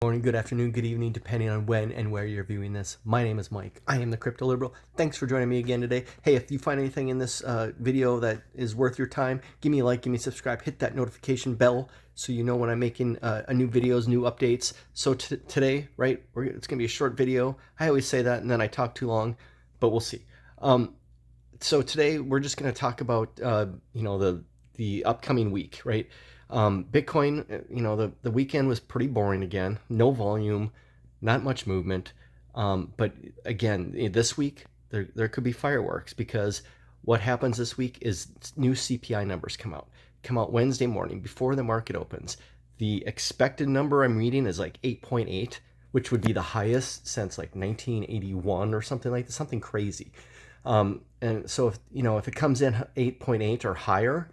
Morning, good afternoon, good evening, depending on when and where you're viewing this. My name is Mike. I am the Crypto Liberal. Thanks for joining me again today. Hey, if you find anything in this video that is worth your time, give me a like, give me a subscribe, hit that notification bell so you know when I'm making new videos, new updates. So today, right, it's going to be a short video. I always say that and then I talk too long, but we'll see. So today we're just going to talk about the upcoming week, right? Bitcoin, the weekend was pretty boring again. No volume, not much movement. But again, this week there could be fireworks because what happens this week is new CPI numbers come out Wednesday morning before the market opens. The expected number I'm reading is like 8.8, which would be the highest since like 1981 or something like that, something crazy. And so if it comes in 8.8 or higher,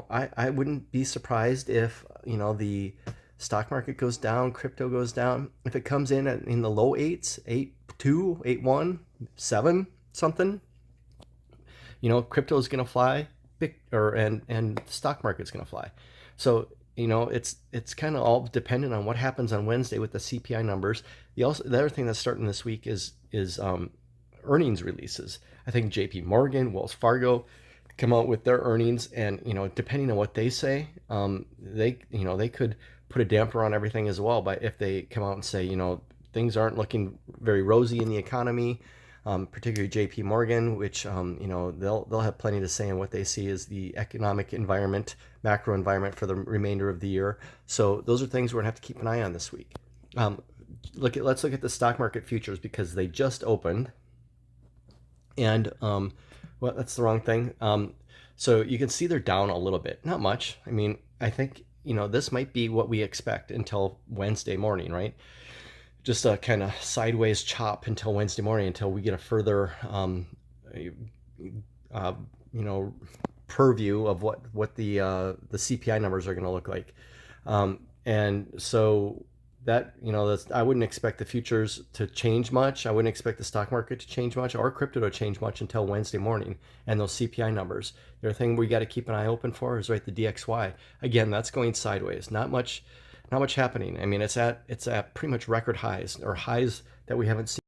I wouldn't be surprised if the stock market goes down, crypto goes down. If it comes in the low eights, 8.2, 8.1, 7 something, crypto is going to fly, and the stock market's going to fly. So it's kind of all dependent on what happens on Wednesday with the CPI numbers. The other thing that's starting this week is earnings releases. I think J.P. Morgan, Wells Fargo come out with their earnings, and depending on what they say, they could put a damper on everything as well. But if they come out and say things aren't looking very rosy in the economy, particularly J.P. Morgan, which they'll have plenty to say on what they see as the economic environment, macro environment for the remainder of the year. So those are things we're gonna have to keep an eye on this week. Let's look at the stock market futures because they just opened. And well, that's the wrong thing. So you can see they're down a little bit, not much. I mean, I think this might be what we expect until Wednesday morning, right? Just a kind of sideways chop until Wednesday morning until we get a further purview of what the CPI numbers are going to look like. And so that I wouldn't expect the futures to change much. I wouldn't expect the stock market to change much or crypto to change much until Wednesday morning and those CPI numbers. The other thing we got to keep an eye open for is the DXY. Again, that's going sideways. Not much happening. I mean, it's at pretty much record highs or highs that we haven't seen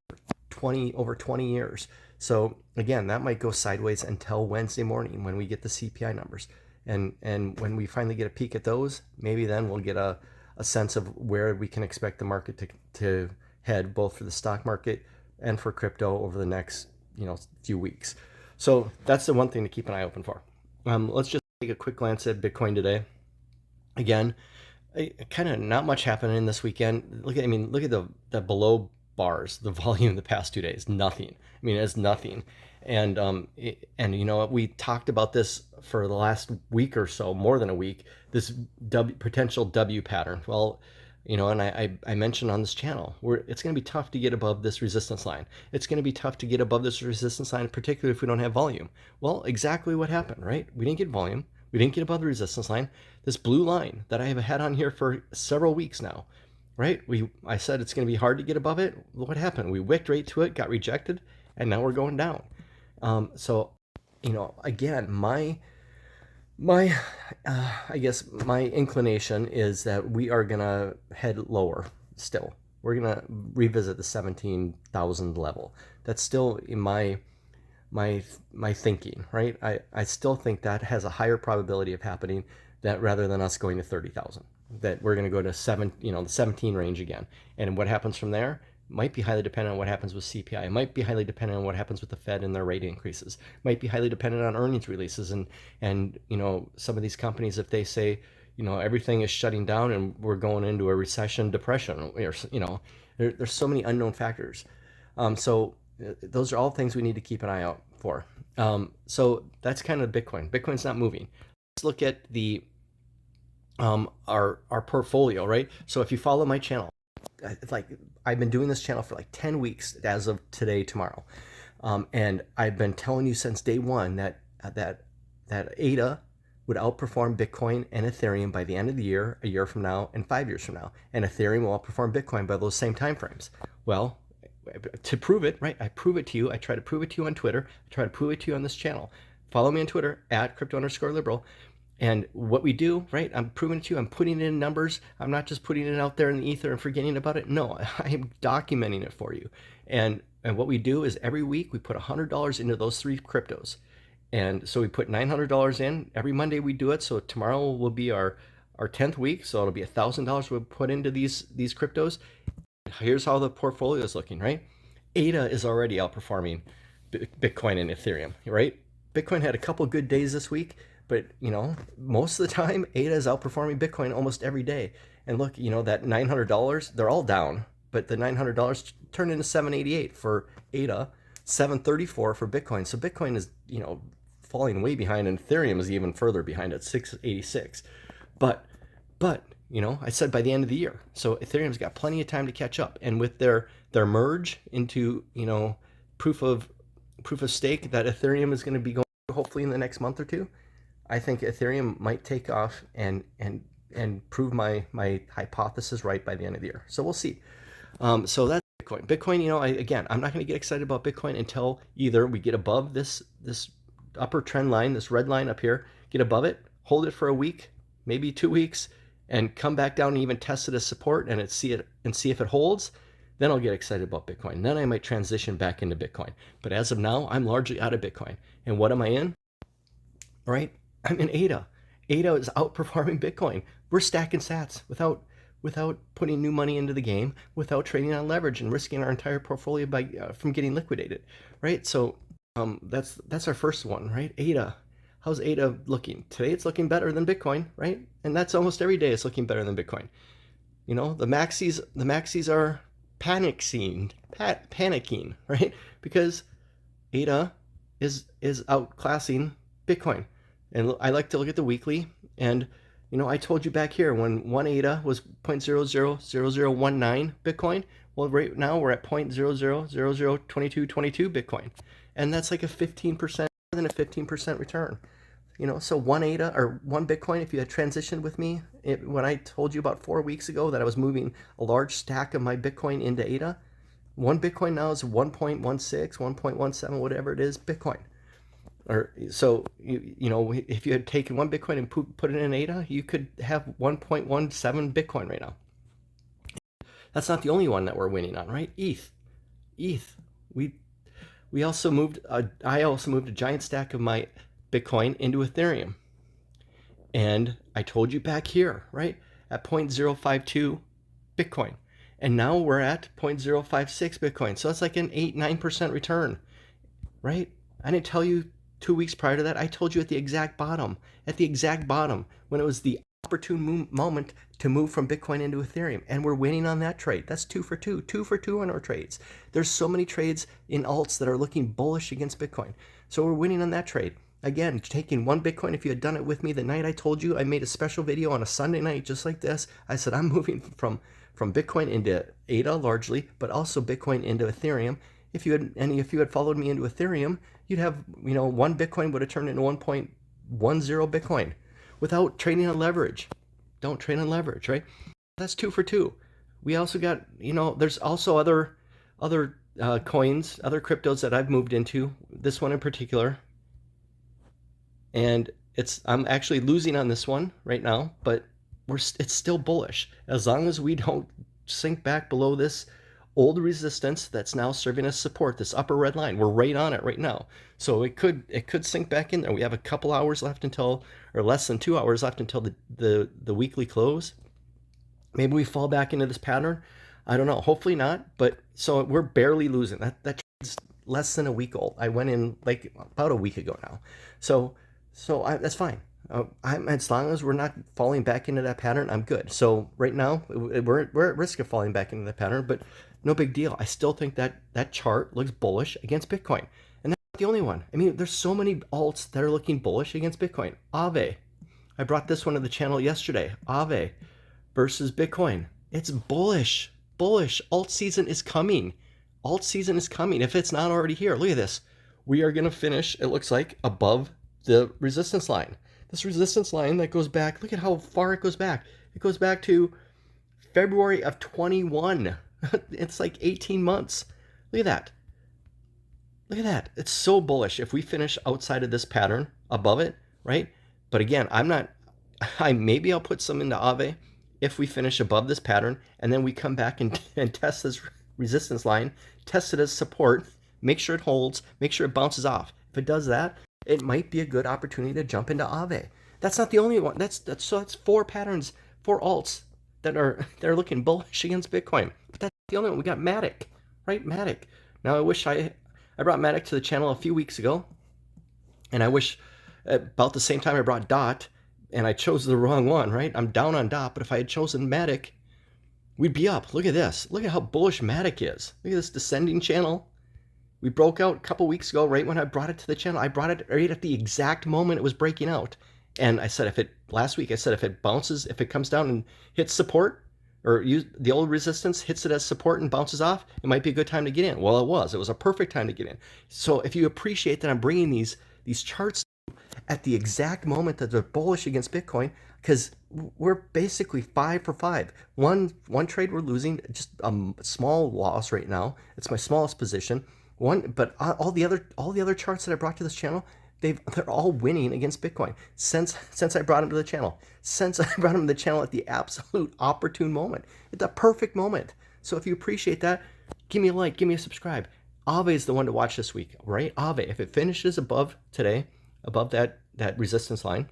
for over 20 years. So again, that might go sideways until Wednesday morning when we get the CPI numbers. And when we finally get a peek at those, maybe then we'll get a sense of where we can expect the market to head, both for the stock market and for crypto over the next few weeks. So that's the one thing to keep an eye open for. Let's just take a quick glance at Bitcoin today. Again, kind of not much happening this weekend. Look at the below bars, the volume the past 2 days, nothing. I mean, it's nothing. And we talked about this for the last week or so, more than a week, this potential W pattern. Well, and I mentioned on this channel, it's going to be tough to get above this resistance line. It's going to be tough to get above this resistance line, particularly if we don't have volume. Well, exactly what happened, right? We didn't get volume. We didn't get above the resistance line. This blue line that I have had on here for several weeks now, right? I said it's going to be hard to get above it. What happened? We wicked right to it, got rejected, and now we're going down. So, again, my I guess my inclination is that we are gonna head lower still. We're gonna revisit the 17,000 level. That's still in my thinking, right? I still think that has a higher probability of happening that rather than us going to 30,000, that we're going to go to the 17 range again. And what happens from there might be highly dependent on what happens with CPI. It might be highly dependent on what happens with the Fed and their rate increases. It might be highly dependent on earnings releases and some of these companies, if they say everything is shutting down and we're going into a recession, depression, or there's so many unknown factors. So those are all things we need to keep an eye out for. So that's kind of Bitcoin. Bitcoin's not moving. Let's look at the our portfolio, right? So if you follow my channel, I've been doing this channel for like 10 weeks as of today, tomorrow, and I've been telling you since day one that ADA would outperform Bitcoin and Ethereum by the end of the year, a year from now, and 5 years from now, and Ethereum will outperform Bitcoin by those same time frames. Well, to prove it, right? I prove it to you. I try to prove it to you on Twitter. I try to prove it to you on this channel. Follow me on Twitter at @crypto_liberal. And what we do, right? I'm proving it to you. I'm putting it in numbers. I'm not just putting it out there in the ether and forgetting about it. No, I am documenting it for you. And what we do is every week we put $100 into those 3 cryptos. And so we put $900 in. Every Monday we do it. So tomorrow will be our 10th week. So it'll be $1,000 we put into these cryptos. Here's how the portfolio is looking, right? ADA is already outperforming Bitcoin and Ethereum, right? Bitcoin had a couple good days this week, but most of the time ADA is outperforming Bitcoin almost every day. And look, that $900, they're all down, but the $900 turned into $788 for ADA, $734 for Bitcoin. So Bitcoin is, falling way behind, and Ethereum is even further behind at $686. But I said by the end of the year. So Ethereum's got plenty of time to catch up. And with their merge into, proof of stake that Ethereum is going to be going hopefully in the next month or two, I think Ethereum might take off and prove my hypothesis right by the end of the year. So we'll see. So that's Bitcoin. Bitcoin, I'm not going to get excited about Bitcoin until either we get above this upper trend line, this red line up here, get above it, hold it for a week, maybe 2 weeks, and come back down and even test it as support and see if it holds. Then I'll get excited about Bitcoin. Then I might transition back into Bitcoin. But as of now, I'm largely out of Bitcoin. And what am I in? Right? I'm in ADA. ADA is outperforming Bitcoin. We're stacking sats without putting new money into the game, without trading on leverage and risking our entire portfolio from getting liquidated. Right? So that's our first one, right? ADA. How's ADA looking? Today it's looking better than Bitcoin, right? And that's almost every day it's looking better than Bitcoin. The maxis are panicking, right? Because ADA is outclassing Bitcoin. And I like to look at the weekly, and I told you back here when one ADA was 0.000019 Bitcoin. Well, right now we're at 0.00002222 Bitcoin. And that's like a 15%, more than a 15% return. So one ADA or one Bitcoin, if you had transitioned with me, when I told you about 4 weeks ago that I was moving a large stack of my Bitcoin into ADA, one Bitcoin now is 1.16, 1.17, whatever it is, Bitcoin. Or so, if you had taken one Bitcoin and put it in ADA, you could have 1.17 Bitcoin right now. That's not the only one that we're winning on, right? ETH. We also moved. I also moved a giant stack of my Bitcoin into Ethereum, and I told you back here, right, at 0.052 Bitcoin, and now we're at 0.056 Bitcoin. So it's like an 8-9% return, right? I didn't tell you 2 weeks prior to that. I told you at the exact bottom, when it was the opportune moment to move from Bitcoin into Ethereum, and we're winning on that trade. That's 2 for 2 on our trades. There's so many trades in alts that are looking bullish against Bitcoin, so we're winning on that trade. Again, taking one Bitcoin, if you had done it with me the night I told you, I made a special video on a Sunday night just like this. I said I'm moving from Bitcoin into ADA largely, but also Bitcoin into Ethereum. If you had followed me into Ethereum, you'd have, one Bitcoin would have turned into 1.10 Bitcoin without trading on leverage. Don't trade on leverage, right? That's 2 for 2. We also got, there's also other coins, other cryptos that I've moved into, this one in particular. And I'm actually losing on this one right now, but it's still bullish. As long as we don't sink back below this old resistance that's now serving as support, this upper red line, we're right on it right now. So it could sink back in there. We have a couple hours left or less than 2 hours left until the weekly close. Maybe we fall back into this pattern. I don't know. Hopefully not. But so we're barely losing. That trade's less than a week old. I went in like about a week ago now. So that's fine. As long as we're not falling back into that pattern, I'm good. So right now we're at risk of falling back into that pattern, but no big deal. I still think that chart looks bullish against Bitcoin, and that's not the only one. I mean, there's so many alts that are looking bullish against Bitcoin. Aave, I brought this one to the channel yesterday. Aave versus Bitcoin. It's bullish. Alt season is coming. If it's not already here, look at this. We are going to finish, it looks like, above the resistance line. This resistance line that goes back, look at how far it goes back. It goes back to February of 21. It's like 18 months. Look at that. It's so bullish if we finish outside of this pattern, above it, right? But again, maybe I'll put some into Aave if we finish above this pattern, and then we come back and test this resistance line, test it as support, make sure it holds, make sure it bounces off. If it does that, it might be a good opportunity to jump into Aave. That's not the only one. That's 4 patterns, 4 alts that are looking bullish against Bitcoin. But that's the only one. We got Matic, right? Matic. Now I wish I brought Matic to the channel a few weeks ago, and I wish about the same time I brought Dot, and I chose the wrong one, right? I'm down on Dot, but if I had chosen Matic, we'd be up. Look at this. Look at how bullish Matic is. Look at this descending channel. We broke out a couple weeks ago, right when I brought it to the channel. I brought it right at the exact moment it was breaking out. And I said, last week I said if it bounces, if it comes down and hits support, or the old resistance hits it as support and bounces off, it might be a good time to get in. Well, it was. It was a perfect time to get in. So if you appreciate that I'm bringing these charts at the exact moment that they're bullish against Bitcoin, because we're basically 5 for 5. One trade we're losing, just a small loss right now. It's my smallest position. But all the other charts that I brought to this channel, they're all winning against Bitcoin since I brought them to the channel. Since I brought them to the channel at the absolute opportune moment. It's a perfect moment. So if you appreciate that, give me a like, give me a subscribe. Aave is the one to watch this week, right? Aave, if it finishes above today, above that resistance line,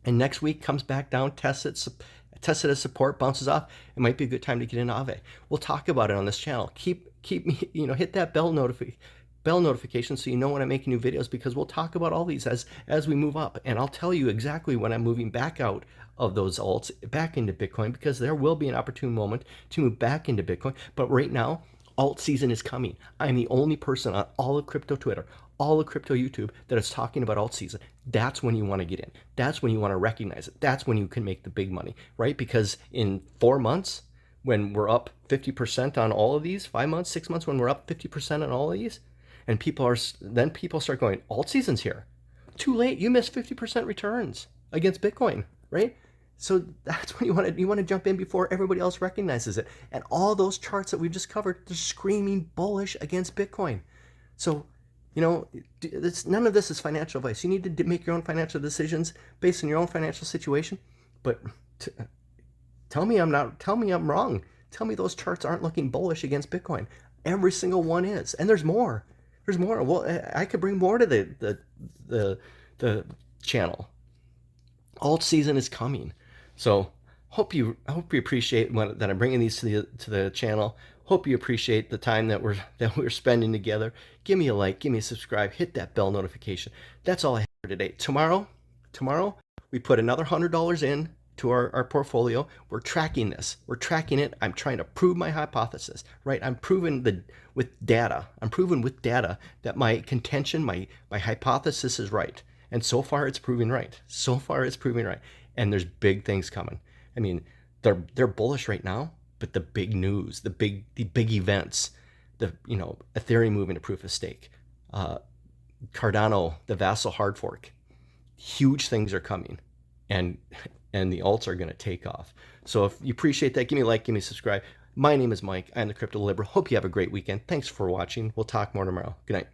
and next week comes back down, tests it as support, bounces off, it might be a good time to get into Aave. We'll talk about it on this channel. Keep me, hit that bell notification so you know when I'm making new videos, because we'll talk about all these as we move up, and I'll tell you exactly when I'm moving back out of those alts back into Bitcoin, because there will be an opportune moment to move back into Bitcoin. But right now, alt season is coming. I'm the only person on all of crypto Twitter, all of crypto YouTube that is talking about alt season. That's when you want to get in. That's when you want to recognize it. That's when you can make the big money, right? Because in 4 months, when we're up 50% on all of these, 5 months, 6 months, when we're up 50% on all of these, and people start going, alt season's here. Too late. You missed 50% returns against Bitcoin, right? So that's when you want to jump in before everybody else recognizes it. And all those charts that we've just covered, they're screaming bullish against Bitcoin. So, none of this is financial advice. You need to make your own financial decisions based on your own financial situation. But tell me I'm wrong. Tell me those charts aren't looking bullish against Bitcoin. Every single one is, and there's more. There's more. Well, I could bring more to the channel. Alt season is coming. So hope you appreciate that I'm bringing these to the channel. Hope you appreciate the time that we're spending together. Give me a like, give me a subscribe, hit that bell notification. That's all I have for today. Tomorrow we put another $100 in to our portfolio. We're tracking this. We're tracking it. I'm trying to prove my hypothesis, right? I'm proving with data that my contention, my hypothesis is right. And so far it's proving right. And there's big things coming. I mean, they're bullish right now, but the big news, the big events, Ethereum moving to proof of stake, Cardano, the Vassal hard fork, huge things are coming, and the alts are going to take off. So if you appreciate that, give me a like, give me a subscribe. My name is Mike. I'm the Crypto Liberal. Hope you have a great weekend. Thanks for watching. We'll talk more tomorrow. Good night.